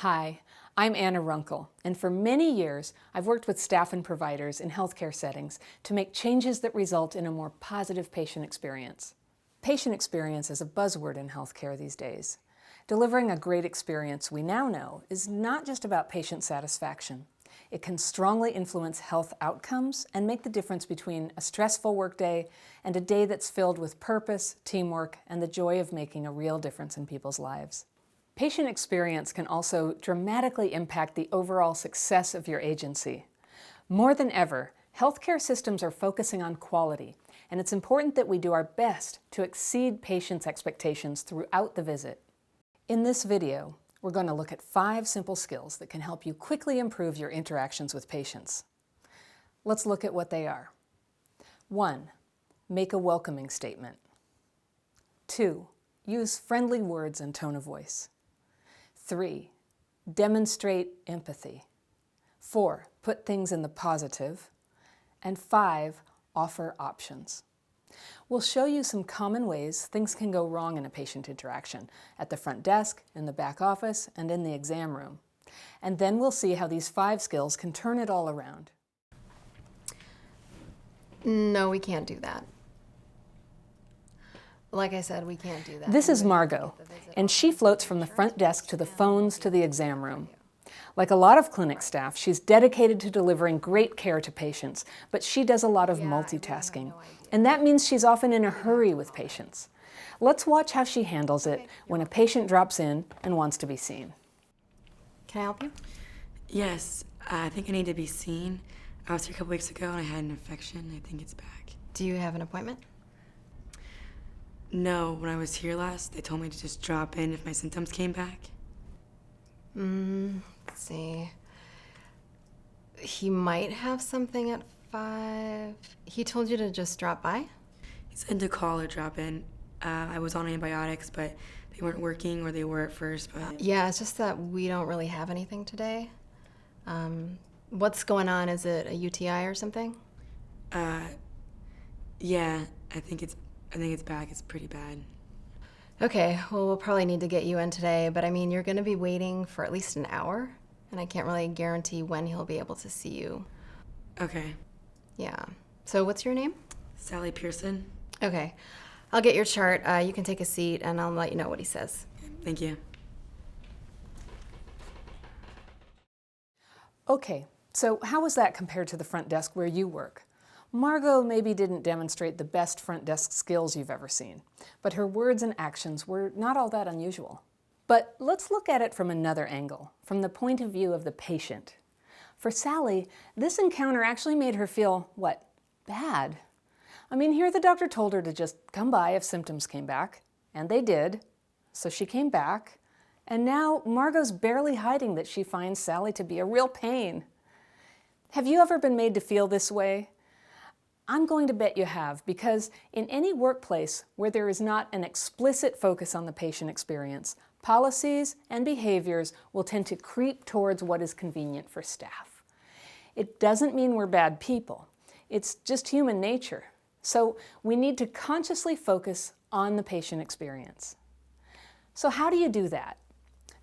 Hi, I'm Anna Runkle, and for many years I've worked with staff and providers in healthcare settings to make changes that result in a more positive patient experience. Patient experience is a buzzword in healthcare these days. Delivering a great experience, we now know, is not just about patient satisfaction. It can strongly influence health outcomes and make the difference between a stressful workday and a day that's filled with purpose, teamwork, and the joy of making a real difference in people's lives. Patient experience can also dramatically impact the overall success of your agency. More than ever, healthcare systems are focusing on quality, and it's important that we do our best to exceed patients' expectations throughout the visit. In this video, we're going to look at 5 simple skills that can help you quickly improve your interactions with patients. Let's look at what they are. 1. Make a welcoming statement. 2. Use friendly words and tone of voice. 3. Demonstrate empathy. 4. Put things in the positive. And 5. Offer options. We'll show you some common ways things can go wrong in a patient interaction, at the front desk, in the back office, and in the exam room. And then we'll see how these 5 skills can turn it all around. No, we can't do that. Like I said, we can't do that. This is Margot, and she floats from the front desk to the phones to the exam room. Like a lot of clinic staff, she's dedicated to delivering great care to patients, but she does a lot of multitasking, and that means she's often in a hurry with patients. Let's watch how she handles it when a patient drops in and wants to be seen. Can I help you? Yes, I think I need to be seen. I was here a couple weeks ago and I had an infection. I think it's back. Do you have an appointment? No, when I was here last, they told me to just drop in if my symptoms came back. Let's see. He might have something at 5. He told you to just drop by? He said to call or drop in. I was on antibiotics, but they weren't working, or they were at first, but... Yeah, it's just that we don't really have anything today. What's going on? Is it a UTI or something? Yeah, I think it's back. It's pretty bad. Okay, well, we'll probably need to get you in today, but I mean, you're going to be waiting for at least an hour, and I can't really guarantee when he'll be able to see you. Okay. Yeah. So what's your name? Sally Pearson. Okay. I'll get your chart. You can take a seat, and I'll let you know what he says. Thank you. Okay, so how was that compared to the front desk where you work? Margot maybe didn't demonstrate the best front desk skills you've ever seen, but her words and actions were not all that unusual. But let's look at it from another angle, from the point of view of the patient. For Sally, this encounter actually made her feel, bad. I mean, here the doctor told her to just come by if symptoms came back, and they did, so she came back, and now Margot's barely hiding that she finds Sally to be a real pain. Have you ever been made to feel this way? I'm going to bet you have, because in any workplace where there is not an explicit focus on the patient experience, policies and behaviors will tend to creep towards what is convenient for staff. It doesn't mean we're bad people. It's just human nature. So we need to consciously focus on the patient experience. So how do you do that?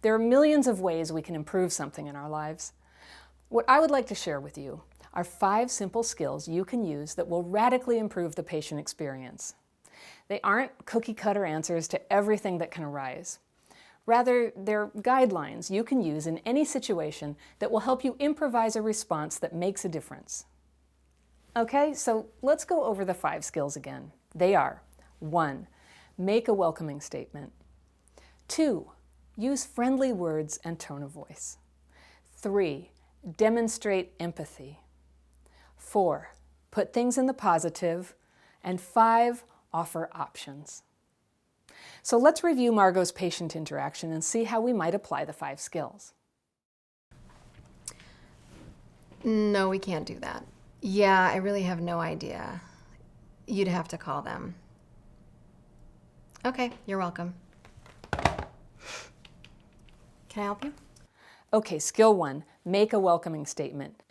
There are millions of ways we can improve something in our lives. What I would like to share with you are 5 simple skills you can use that will radically improve the patient experience. They aren't cookie-cutter answers to everything that can arise. Rather, they're guidelines you can use in any situation that will help you improvise a response that makes a difference. Okay, so let's go over the 5 skills again. They are: 1. Make a welcoming statement. 2. Use friendly words and tone of voice. 3. Demonstrate empathy. 4. Put things in the positive. And 5. Offer options. So let's review Margot's patient interaction and see how we might apply the 5 skills. No, we can't do that. Yeah, I really have no idea. You'd have to call them. Okay, you're welcome. Can I help you? Okay, skill 1, make a welcoming statement.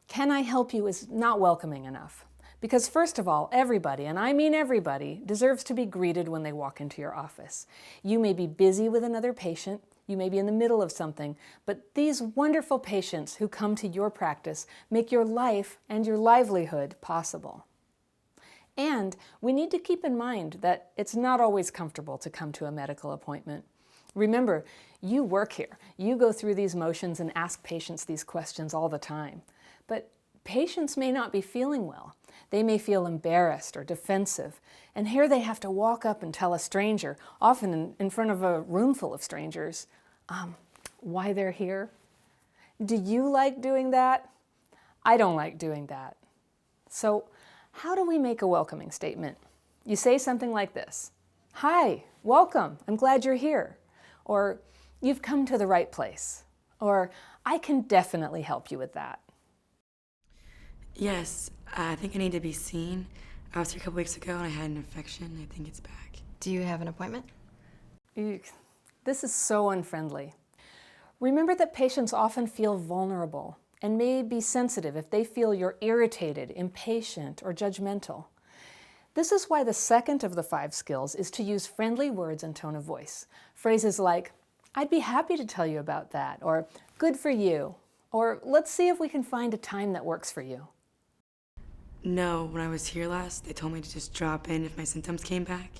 Can I help you is not welcoming enough. Because first of all, everybody, and I mean everybody, deserves to be greeted when they walk into your office. You may be busy with another patient, You may be in the middle of something, but these wonderful patients who come to your practice make your life and your livelihood possible. And we need to keep in mind that it's not always comfortable to come to a medical appointment. Remember, you work here. You go through these motions and ask patients these questions all the time. But patients may not be feeling well. They may feel embarrassed or defensive. And here they have to walk up and tell a stranger, often in front of a room full of strangers, why they're here. Do you like doing that? I don't like doing that. So how do we make a welcoming statement? You say something like this: "Hi, welcome, I'm glad you're here." Or, "You've come to the right place." Or, "I can definitely help you with that." Yes, I think I need to be seen. I was here a couple weeks ago and I had an infection. I think it's back. Do you have an appointment? Eek. This is so unfriendly. Remember that patients often feel vulnerable and may be sensitive if they feel you're irritated, impatient, or judgmental. This is why the second of the 5 skills is to use friendly words and tone of voice. Phrases like, "I'd be happy to tell you about that," or "Good for you," or "Let's see if we can find a time that works for you." No, when I was here last, they told me to just drop in if my symptoms came back.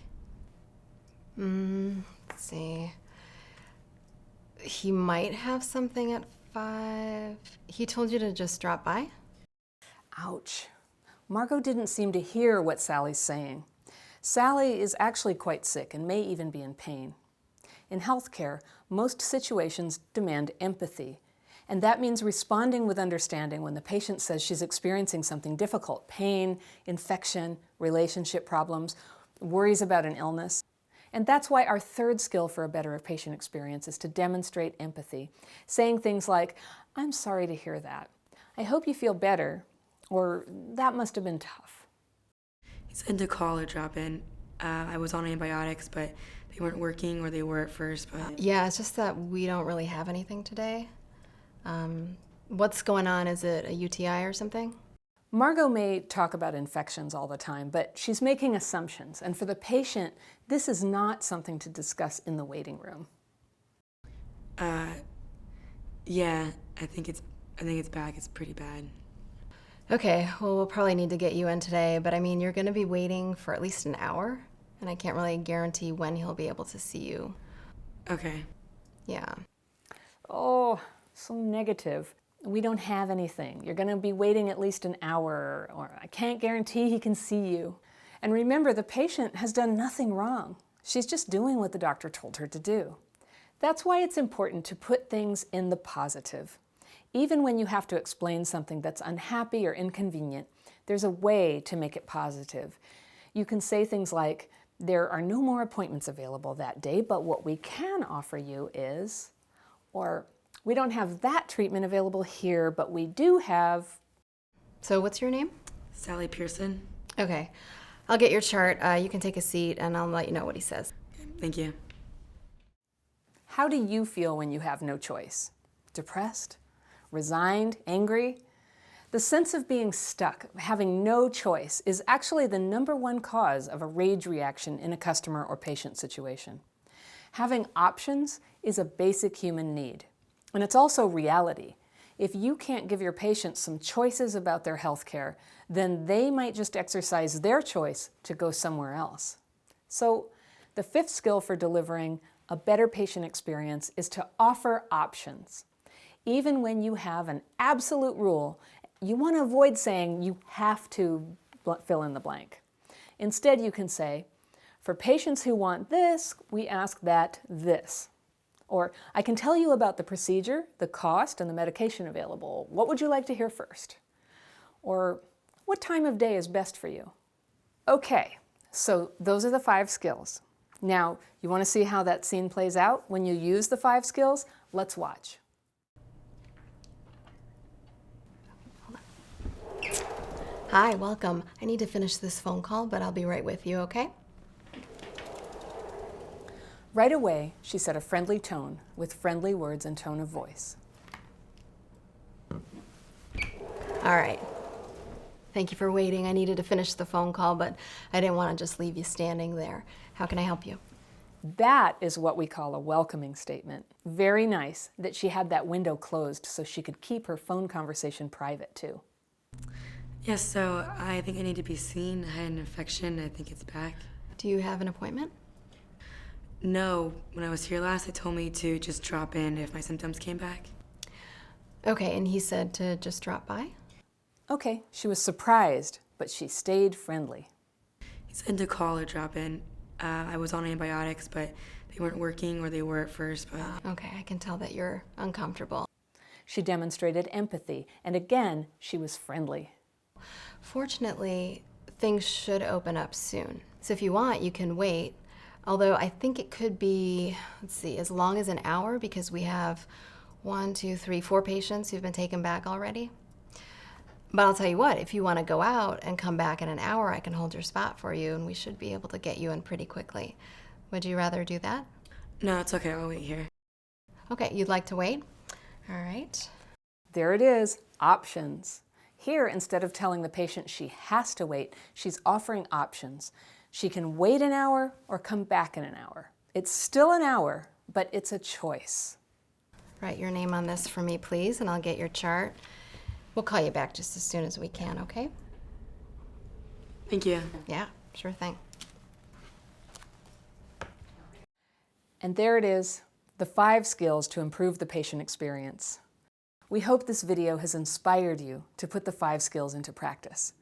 Let's see. He might have something at 5. He told you to just drop by? Ouch. Margot didn't seem to hear what Sally's saying. Sally is actually quite sick and may even be in pain. In healthcare, most situations demand empathy, and that means responding with understanding when the patient says she's experiencing something difficult: pain, infection, relationship problems, worries about an illness. And that's why our third skill for a better patient experience is to demonstrate empathy, saying things like, "I'm sorry to hear that. I hope you feel better," or "That must have been tough." He said to call or drop in. I was on antibiotics, but they weren't working, or they were at first, but... Yeah, it's just that we don't really have anything today. What's going on? Is it a UTI or something? Margot may talk about infections all the time, but she's making assumptions, and for the patient, this is not something to discuss in the waiting room. Yeah, I think it's back. It's pretty bad. Okay, well, we'll probably need to get you in today, but I mean, you're going to be waiting for at least an hour, and I can't really guarantee when he'll be able to see you. Okay. Yeah. Oh, so negative. We don't have anything. You're going to be waiting at least an hour, or I can't guarantee he can see you. And remember, the patient has done nothing wrong. She's just doing what the doctor told her to do. That's why it's important to put things in the positive. Even when you have to explain something that's unhappy or inconvenient, there's a way to make it positive. You can say things like, "There are no more appointments available that day, but what we can offer you is," or "We don't have that treatment available here, but we do have..." So what's your name? Sally Pearson. Okay, I'll get your chart. You can take a seat, and I'll let you know what he says. Thank you. How do you feel when you have no choice? Depressed? Resigned? Angry? The sense of being stuck, having no choice, is actually the #1 cause of a rage reaction in a customer or patient situation. Having options is a basic human need. And it's also reality. If you can't give your patients some choices about their health care, then they might just exercise their choice to go somewhere else. So the 5th skill for delivering a better patient experience is to offer options. Even when you have an absolute rule, you want to avoid saying you have to fill in the blank. Instead, you can say, "For patients who want this, we ask that this." Or, "I can tell you about the procedure, the cost, and the medication available. What would you like to hear first?" Or, "What time of day is best for you?" Okay, so those are the 5 skills. Now, you want to see how that scene plays out when you use the 5 skills? Let's watch. Hi, welcome. I need to finish this phone call, but I'll be right with you, okay? Right away, she set a friendly tone with friendly words and tone of voice. All right. Thank you for waiting. I needed to finish the phone call, but I didn't want to just leave you standing there. How can I help you? That is what we call a welcoming statement. Very nice that she had that window closed so she could keep her phone conversation private too. Yes, so I think I need to be seen. I had an infection. I think it's back. Do you have an appointment? No, when I was here last, they told me to just drop in if my symptoms came back. Okay, and he said to just drop by? Okay, she was surprised, but she stayed friendly. He said to call or drop in. I was on antibiotics, but they weren't working, or they were at first, but... Okay, I can tell that you're uncomfortable. She demonstrated empathy, and again, she was friendly. Fortunately, things should open up soon. So if you want, you can wait. Although I think it could be, let's see, as long as an hour because we have 4 patients who've been taken back already. But I'll tell you what, if you want to go out and come back in an hour, I can hold your spot for you and we should be able to get you in pretty quickly. Would you rather do that? No, it's okay. I'll wait here. Okay, you'd like to wait? All right. There it is, options. Here, instead of telling the patient she has to wait, she's offering options. She can wait an hour or come back in an hour. It's still an hour, but it's a choice. Write your name on this for me, please, and I'll get your chart. We'll call you back just as soon as we can, okay? Thank you. Yeah, sure thing. And there it is, the 5 skills to improve the patient experience. We hope this video has inspired you to put the 5 skills into practice.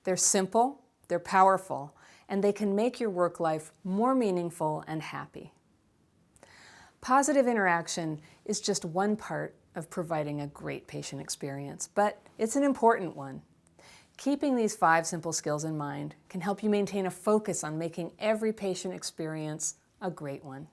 They're simple, they're powerful, and they can make your work life more meaningful and happy. Positive interaction is just one part of providing a great patient experience, but it's an important one. Keeping these 5 simple skills in mind can help you maintain a focus on making every patient experience a great one.